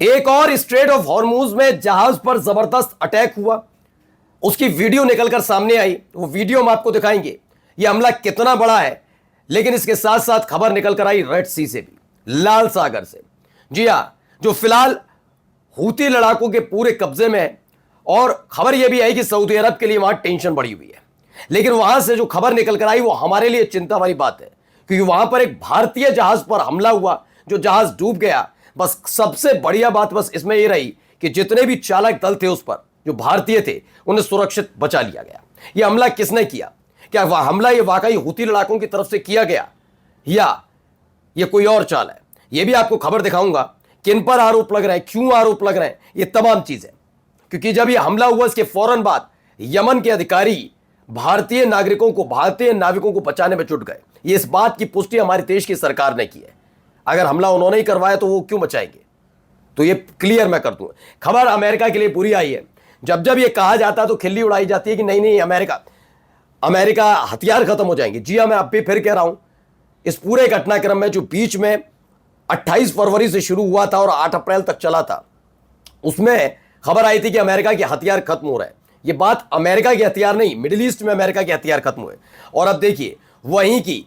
एक और straight of Hormuz में जहाज पर जबरदस्त अटैक हुआ, उसकी वीडियो निकलकर सामने आई। वो वीडियो हम आपको दिखाएंगे ये हमला कितना बड़ा है। लेकिन इसके साथ साथ खबर निकलकर आई रेड सी से भी, लाल सागर से। जी हां, जो फिलहाल हूती लड़ाकों के पूरे कब्जे में है। और खबर यह भी आई कि सऊदी अरब के लिए वहां टेंशन बढ़ी हुई है। लेकिन वहां से जो खबर निकलकर आई वो हमारे लिए चिंता वाली बात है, क्योंकि वहां पर एक भारतीय जहाज पर हमला हुआ, जो जहाज डूब गया। बस सबसे बढ़िया बात बस इसमें यह रही कि जितने भी चालक दल थे उस पर, जो भारतीय थे, उन्हें सुरक्षित बचा लिया गया। यह हमला किसने किया? क्या वह हमला ये वाकई हूती लड़ाकों की तरफ से किया गया या यह कोई और चाल है? यह भी आपको खबर दिखाऊंगा, किन पर आरोप लग रहे हैं, क्यों आरोप लग रहे हैं, ये तमाम चीजें। क्योंकि जब यह हमला हुआ इसके फौरन बाद यमन के अधिकारी भारतीय नागरिकों को, भारतीय नाविकों को बचाने में जुट गए। ये इस बात की पुष्टि हमारे देश की सरकार ने की है। अगर हमला उन्होंने ही करवाया तो वो क्यों बचाएंगे? तो ये क्लियर मैं कर दूं। खबर अमेरिका के लिए बुरी आई है। जब जब ये कहा जाता है तो खिल्ली उड़ाई जाती है कि नहीं नहीं, अमेरिका हथियार खत्म हो जाएंगे। जी हां, मैं अब भी फिर कह रहा हूं, इस पूरे घटनाक्रम में जो बीच में 28 फरवरी से शुरू हुआ था और 8 अप्रैल तक चला था, उसमें खबर आई थी कि अमेरिका के हथियार खत्म हो रहे हैं। ये बात अमेरिका के हथियार नहीं, मिडिल ईस्ट में अमेरिका के हथियार खत्म हुए। और अब देखिए वहीं की,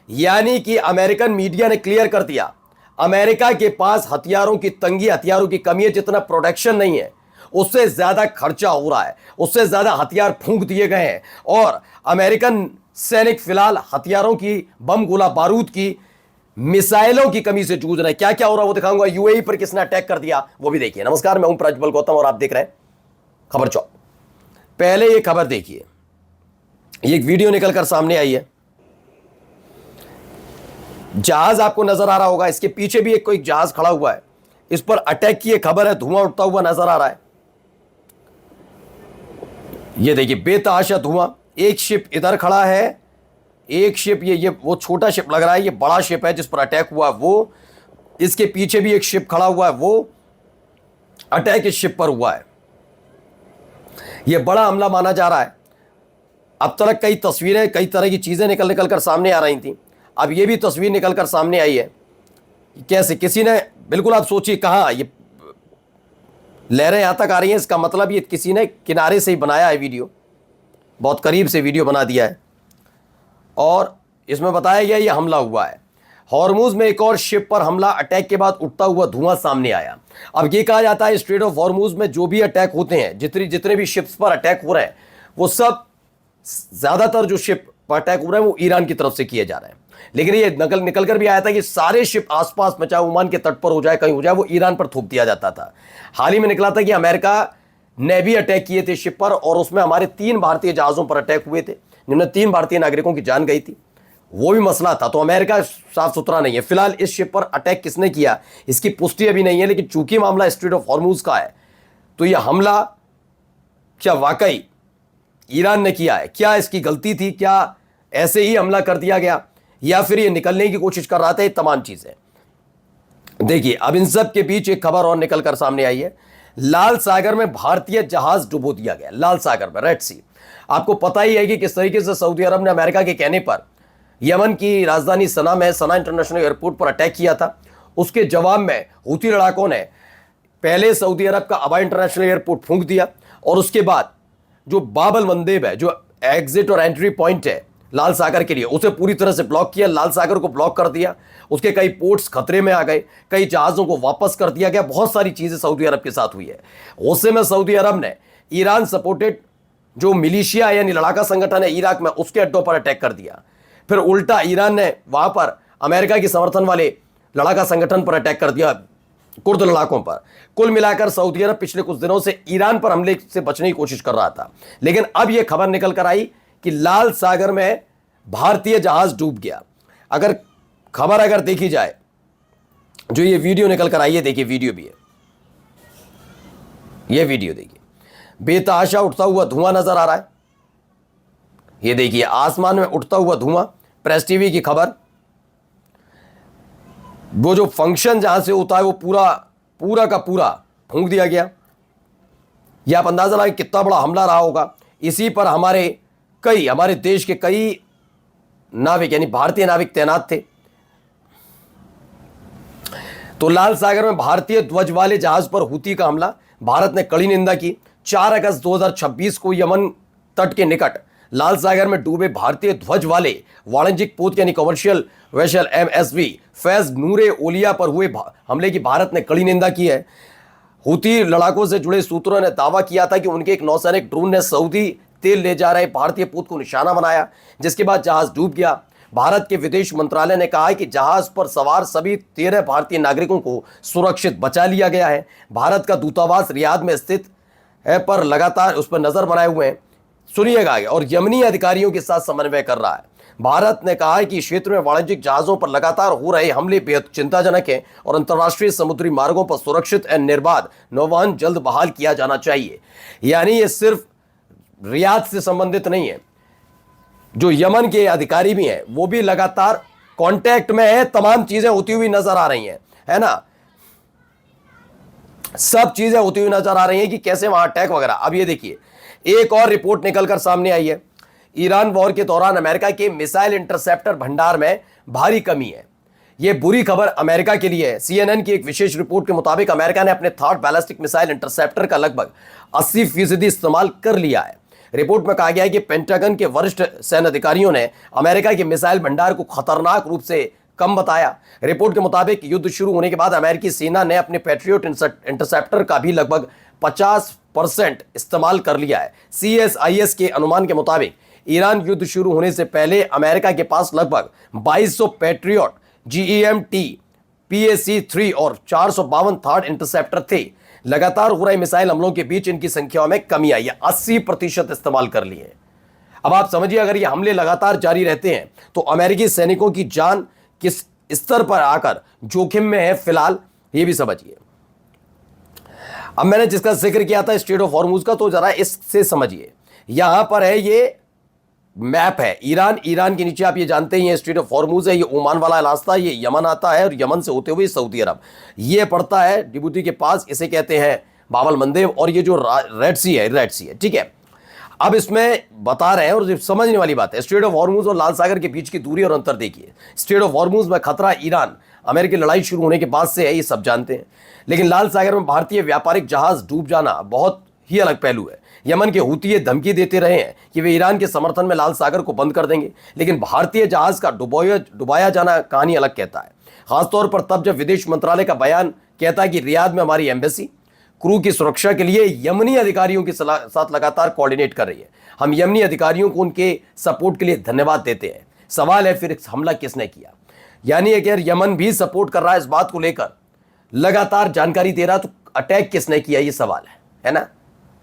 यानी कि अमेरिकन मीडिया ने क्लियर कर दिया, अमेरिका के पास हथियारों की तंगी, हथियारों की कमी है। जितना प्रोडक्शन नहीं है उससे ज्यादा खर्चा हो रहा है, उससे ज्यादा हथियार फूंक दिए गए हैं। और अमेरिकन सैनिक फिलहाल हथियारों की, बम गोला बारूद की, मिसाइलों की कमी से जूझ रहे हैं। क्या क्या हो रहा है वो दिखाऊंगा। यूएई पर किसने अटैक कर दिया वो भी देखिए। नमस्कार, मैं हूं प्रज्वल गौतम और आप देख रहे हैं खबर चौक। पहले ये खबर देखिए, ये एक वीडियो निकलकर सामने आई है। जहाज आपको नजर आ रहा होगा, इसके पीछे भी एक कोई जहाज खड़ा हुआ है, इस पर अटैक की खबर है। धुआं उठता हुआ नजर आ रहा है। ये देखिए बेतहाशा धुआं। एक शिप इधर खड़ा है, एक शिप ये वो छोटा शिप लग रहा है, ये बड़ा शिप है जिस पर अटैक हुआ वो। इसके पीछे भी एक शिप खड़ा हुआ है, वो अटैक इस शिप पर हुआ है। यह बड़ा हमला माना जा रहा है। अब तक कई तस्वीरें, कई तरह की चीजें निकल कर सामने आ रही थी। अब यह भी तस्वीर निकलकर सामने आई है। कैसे किसी ने, बिल्कुल आप सोचिए, कहां ये लहरें यहां तक आ रही हैं, इसका मतलब ये किसी ने किनारे से ही बनाया है वीडियो, बहुत करीब से वीडियो बना दिया है। और इसमें बताया गया ये हमला हुआ है। हॉर्मूज में एक और शिप पर हमला, अटैक के बाद उठता हुआ धुआं सामने आया। अब ये कहा जाता है स्ट्रेट ऑफ हॉर्मूज में जो भी अटैक होते हैं, जितने भी शिप्स पर अटैक हो रहे हैं, वो सब ज्यादातर जो शिप पर अटैक हो रहे हैं वो ईरान की तरफ से किए जा रहे हैं। लेकिन ये निकल कर भी आया था कि सारे शिप आसपास में, चाहे ओमान के तट पर हो जाए, कहीं हो जाए, वो ईरान पर थोप दिया जाता था। हाल ही में निकला था कि अमेरिका ने भी अटैक किए थे शिप पर, और उसमें हमारे 3 भारतीय जहाजों पर अटैक हुए थे, जिनमें 3 भारतीय नागरिकों की जान गई थी। वो भी मसला था। तो अमेरिका साफ सुथरा नहीं है। फिलहाल इस शिप पर अटैक किसने किया इसकी पुष्टि अभी नहीं है। लेकिन चूंकि मामला स्ट्रेट ऑफ हॉर्मूज का है, तो यह हमला क्या वाकई ईरान ने किया है? क्या इसकी गलती थी? क्या ऐसे ही हमला कर दिया गया, या फिर ये निकलने की कोशिश कर रहा था? ये तमाम चीजें देखिए। अब इन सब के बीच एक खबर और निकलकर सामने आई है। लाल सागर में भारतीय जहाज डुबो दिया गया। लाल सागर में, रेड सी। आपको पता ही है कि किस तरीके से सऊदी अरब ने अमेरिका के कहने पर यमन की राजधानी सना में, सना इंटरनेशनल एयरपोर्ट पर अटैक किया था। उसके जवाब में हूती लड़ाकों ने पहले सऊदी अरब का अबा इंटरनेशनल एयरपोर्ट फूंक दिया, और उसके बाद जो बाबल मंदेब है, जो एग्जिट और एंट्री पॉइंट है लाल सागर के लिए, उसे पूरी तरह से ब्लॉक किया। लाल सागर को ब्लॉक कर दिया। उसके कई पोर्ट्स खतरे में आ गए, कई जहाज़ों को वापस कर दिया गया। बहुत सारी चीज़ें सऊदी अरब के साथ हुई है। उससे में सऊदी अरब ने ईरान सपोर्टेड जो मिलिशिया यानी लड़ाका संगठन है इराक में, उसके अड्डों पर अटैक कर दिया। फिर उल्टा ईरान ने वहां पर अमेरिका की समर्थन वाले लड़ाका संगठन पर अटैक कर दिया, कुर्द लड़ाकों पर। कुल मिलाकर सऊदी अरब पिछले कुछ दिनों से ईरान पर हमले से बचने की कोशिश कर रहा था। लेकिन अब यह खबर निकल कर आई कि लाल सागर में भारतीय जहाज डूब गया। अगर देखी जाए, जो ये वीडियो निकल कर आई है, देखिए वीडियो भी है, ये वीडियो देखिए। बेतहाशा उठता हुआ धुआं नजर आ रहा है। ये देखिए आसमान में उठता हुआ धुआं। प्रेस टीवी की खबर। वो जो फंक्शन जहां से होता है वो पूरा का पूरा फूंक दिया गया। यह आप अंदाजा लगाएं कितना बड़ा हमला रहा होगा। इसी पर हमारे देश के कई नाविक यानी भारतीय नाविक तैनात थे। तो लाल सागर में भारतीय ध्वज वाले जहाज पर हूती का हमला, भारत ने कड़ी निंदा की। 4 अगस्त 2026 को यमन तट के निकट लाल सागर में डूबे भारतीय ध्वज वाले वाणिज्यिक पोत यानी कमर्शियल वेसल MSV फैज नूरे ओलिया पर हुए हमले की भारत ने कड़ी निंदा की है। हूती लड़ाकों से जुड़े सूत्रों ने दावा किया था कि उनके एक नौसैनिक ड्रोन ने सऊदी तेल ले जा रहे भारतीय पोत को निशाना बनाया, जिसके बाद जहाज डूब गया। भारत के विदेश मंत्रालय ने कहा है कि जहाज पर सवार सभी 13 भारतीय नागरिकों को सुरक्षित बचा लिया गया है। भारत का दूतावास रियाद में स्थित है पर लगातार उस पर नजर बनाए हुए हैं, सुनिएगा, और यमनी अधिकारियों के साथ समन्वय कर रहा है। भारत ने कहा है कि क्षेत्र में वाणिज्यिक जहाजों पर लगातार हो रहे हमले बेहद चिंताजनक हैं और अंतर्राष्ट्रीय समुद्री मार्गों पर सुरक्षित एवं निर्बाध नौवहन जल्द बहाल किया जाना चाहिए। यानी ये सिर्फ रियाद से संबंधित नहीं है, जो यमन के अधिकारी भी हैं वो भी लगातार कांटेक्ट में है। तमाम चीजें होती हुई नजर आ रही हैं, है ना, सब चीजें होती हुई नजर आ रही हैं कि कैसे वहां अटैक वगैरह। अब ये देखिए, एक और रिपोर्ट निकलकर सामने आई है। ईरान वॉर के दौरान अमेरिका के मिसाइल इंटरसेप्टर भंडार में भारी कमी है। यह बुरी खबर अमेरिका के लिए है। CNN की एक विशेष रिपोर्ट के मुताबिक अमेरिका ने अपने थर्ड बैलिस्टिक मिसाइल इंटरसेप्टर का लगभग 80% इस्तेमाल कर लिया है। रिपोर्ट में कहा गया है कि पेंटागन के वरिष्ठ सैन्य अधिकारियों ने अमेरिका के मिसाइल भंडार को खतरनाक रूप से कम बताया। रिपोर्ट के मुताबिक युद्ध शुरू होने के बाद अमेरिकी सेना ने अपने पैट्रियट इंटरसेप्टर का भी लगभग 50% इस्तेमाल कर लिया है। CSIS के अनुमान के मुताबिक ईरान युद्ध शुरू होने से पहले अमेरिका के पास लगभग 2200 पैट्रियट GEM-T PAC-3 और 452 थर्ड इंटरसेप्टर थे। लगातार हो रहे मिसाइल हमलों के बीच इनकी संख्या में कमी आई है, 80% इस्तेमाल कर लिए। अब आप समझिए, अगर ये हमले लगातार जारी रहते हैं तो अमेरिकी सैनिकों की जान किस स्तर पर आकर जोखिम में है फिलहाल, ये भी समझिए। अब मैंने जिसका जिक्र किया था स्ट्रेट ऑफ हॉर्मुज का, तो जरा इससे समझिए। यहां पर है, ये मैप है ईरान के नीचे आप ये जानते ही हैं स्ट्रेट ऑफ हॉर्मुज है, ये ओमान वाला रास्ता, ये यमन आता है और यमन से होते हुए सऊदी अरब ये पड़ता है जिबूती के पास, इसे कहते हैं बाबल मंदेब। और ये जो रेड सी है, ठीक है। अब इसमें बता रहे हैं और समझने वाली बात है, स्ट्रेट ऑफ हॉर्मुज और लाल सागर के बीच की दूरी और अंतर देखिए। स्ट्रेट ऑफ हॉर्मुज में खतरा ईरान अमेरिकी लड़ाई शुरू होने के बाद से है, ये सब जानते हैं। लेकिन लाल सागर में भारतीय व्यापारिक जहाज डूब जाना बहुत ही अलग पहलू है। यमन के हूती ये धमकी देते रहे हैं कि वे ईरान के समर्थन में लाल सागर को बंद कर देंगे, लेकिन भारतीय जहाज का डुबाया जाना कहानी अलग कहता है। खासतौर पर तब जब विदेश मंत्रालय का बयान कहता है कि रियाद में हमारी एम्बेसी क्रू की सुरक्षा के लिए यमनी अधिकारियों के साथ लगातार कोऑर्डिनेट कर रही है। हम यमनी अधिकारियों को उनके सपोर्ट के लिए धन्यवाद देते हैं। सवाल है फिर हमला किसने किया, यानी अगर यमन भी सपोर्ट कर रहा है इस बात को लेकर, लगातार जानकारी दे रहा, तो अटैक किसने किया, ये सवाल है ना।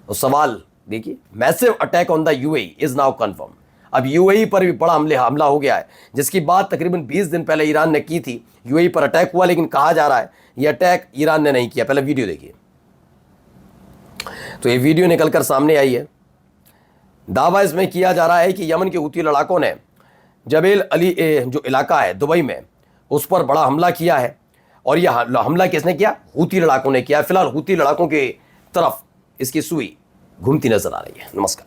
तो सवाल देखिए, massive attack on the UAE is now confirm. अब UAE पर भी बड़ा हमला हो गया है, जिसकी बात तकरीबन 20 दिन पहले ईरान ने की थी। UAE पर अटैक हुआ, लेकिन कहा जा रहा है यह अटैक ईरान ने नहीं किया। पहले वीडियो देखिए। तो ये वीडियो निकलकर सामने आई है। दावा इसमें किया जा रहा है कि यमन के हूती लड़ाकों ने जबेल अली जो इलाका है दुबई में, उस पर बड़ा हमला किया है। और यह हमला किसने किया, हूती लड़ाकों ने किया। फिलहाल हूती लड़ाकों के तरफ इसकी सुई घूमती नजर आ रही है। नमस्कार।